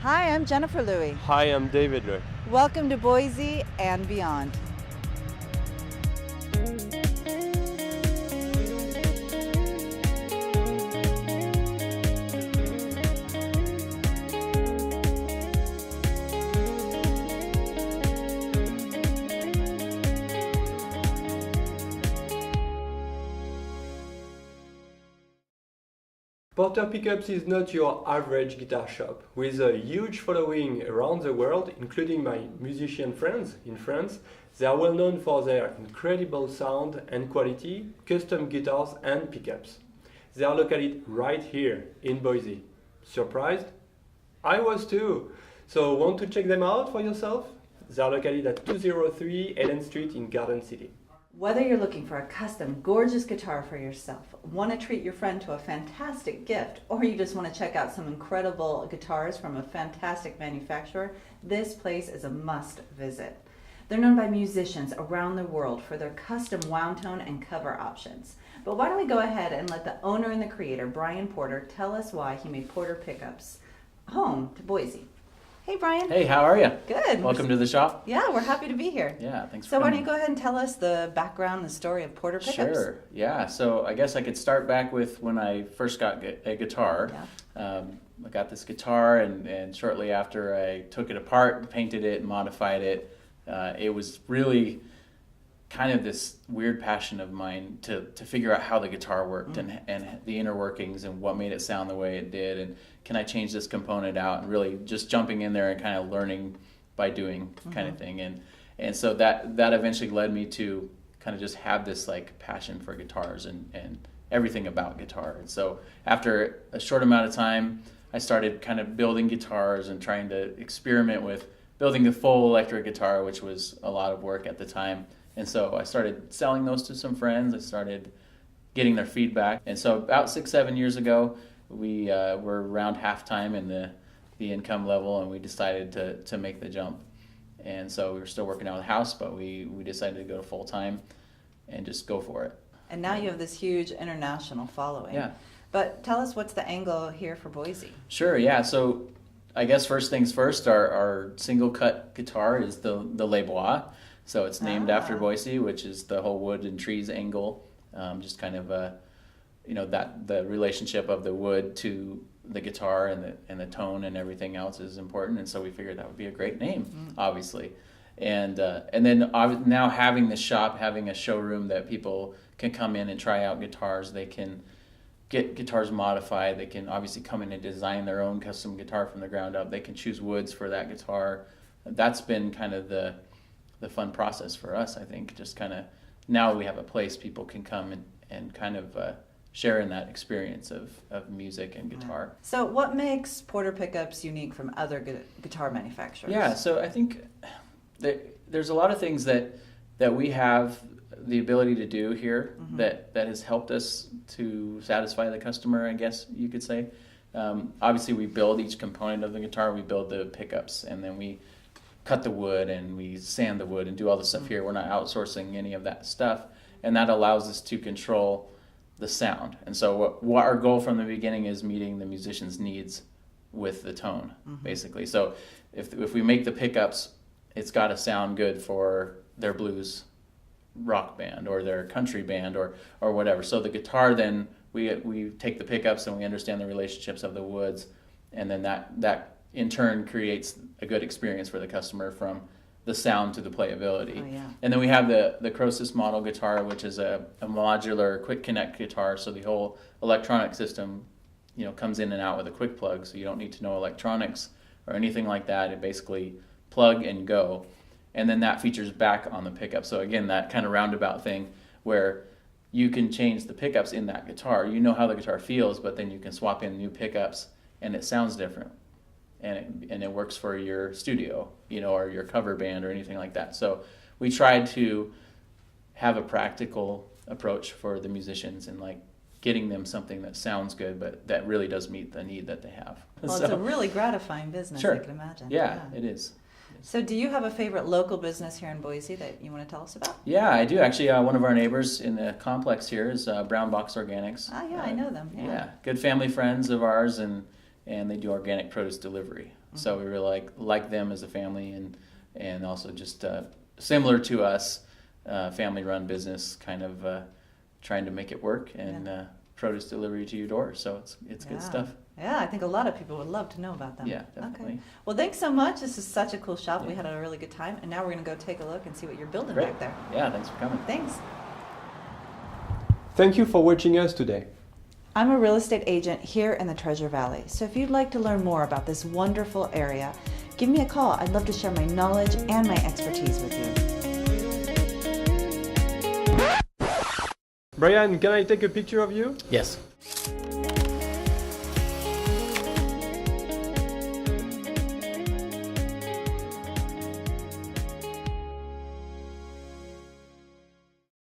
Hi, I'm Jennifer Louis. Hi, I'm David Louis. Welcome to Boise and beyond. Porter Pickups is not your average guitar shop. With a huge following around the world, including my musician friends in France, they are well known for their incredible sound and quality, custom guitars and pickups. They are located right here in Boise. Surprised? I was too! So want to check them out for yourself? They are located at 203 Ellen Street in Garden City. Whether you're looking for a custom, gorgeous guitar for yourself, want to treat your friend to a fantastic gift, or you just want to check out some incredible guitars from a fantastic manufacturer, this place is a must visit. They're known by musicians around the world for their custom wound tone and cover options. But why don't we go ahead and let the owner and the creator, Brian Porter, tell us why he made Porter Pickups home to Boise. Hey, Brian. Hey, how are you? Good. Welcome to the shop. Yeah, we're happy to be here. Yeah, thanks for So why coming. don't you go ahead and tell us the background, the story of Porter Pickups? Sure. Yeah. So I guess I could start back with when I first got a guitar. Yeah. I got this guitar, and shortly after I took it apart, painted it, modified it. It was really kind of this weird passion of mine to figure out how the guitar worked and the inner workings and what made it sound the way it did, and can I change this component out, and really just jumping in there and kind of learning by doing kind of thing. And so that eventually led me to kind of just have this like passion for guitars and everything about guitar. And so after a short amount of time, I started kind of building guitars and trying to experiment with building the full electric guitar, which was a lot of work at the time. And so I started selling those to some friends. I started getting their feedback. And so about 6-7 years ago, we were around halftime in the income level, and we decided to make the jump. And so we were still working out of the house, but we decided to go to full time and just go for it. And now you have this huge international following. Yeah. But tell us, what's the angle here for Boise? Sure, yeah. So I guess first things first, our single cut guitar is the Les Bois. So it's named after Boise, which is the whole wood and trees angle. Just kind of that the relationship of the wood to the guitar and the tone and everything else is important. And so we figured that would be a great name, obviously. And then now having the shop, having a showroom that people can come in and try out guitars, they can get guitars modified. They can obviously come in and design their own custom guitar from the ground up. They can choose woods for that guitar. That's been kind of the fun process for us, I think. Just kind of now we have a place people can come and kind of share in that experience of music and guitar. So what makes Porter Pickups unique from other guitar manufacturers? Yeah, so I think there's a lot of things that we have the ability to do here that has helped us to satisfy the customer, I guess you could say. Obviously, we build each component of the guitar. We build the pickups, and then we cut the wood and we sand the wood and do all the stuff here. We're not outsourcing any of that stuff, and that allows us to control the sound. And so what our goal from the beginning is meeting the musician's needs with the tone, basically. So if we make the pickups, it's got to sound good for their blues rock band or their country band or whatever. So the guitar, then we take the pickups and we understand the relationships of the woods, and then that in turn creates a good experience for the customer from the sound to the playability. Oh, yeah. And then we have the Croesus model guitar, which is a modular quick connect guitar. So the whole electronic system, comes in and out with a quick plug. So you don't need to know electronics or anything like that. It basically plug and go. And then that features back on the pickup. So again, that kind of roundabout thing where you can change the pickups in that guitar. You know how the guitar feels, but then you can swap in new pickups and it sounds different. And it works for your studio, or your cover band or anything like that. So we tried to have a practical approach for the musicians and like getting them something that sounds good, but that really does meet the need that they have. Well, it's a really gratifying business, Sure. I can imagine. Yeah, it is. So do you have a favorite local business here in Boise that you want to tell us about? Yeah, I do actually. One of our neighbors in the complex here is Brown Box Organics. Ah, yeah, I know them. Yeah, good family friends of ours, and they do organic produce delivery. So we really like them as a family, and also just similar to us, family-run business, kind of trying to make it work, and produce delivery to your door. So it's good stuff. Yeah, I think a lot of people would love to know about them. Yeah, definitely. Okay. Well, thanks so much. This is such a cool shop. We had a really good time, and now we're going to go take a look and see what you're building Great. back there. Yeah, thanks for coming. Thanks. Thank you for watching us today. I'm a real estate agent here in the Treasure Valley, so if you'd like to learn more about this wonderful area, give me a call. I'd love to share my knowledge and my expertise with you. Brian, can I take a picture of you? Yes.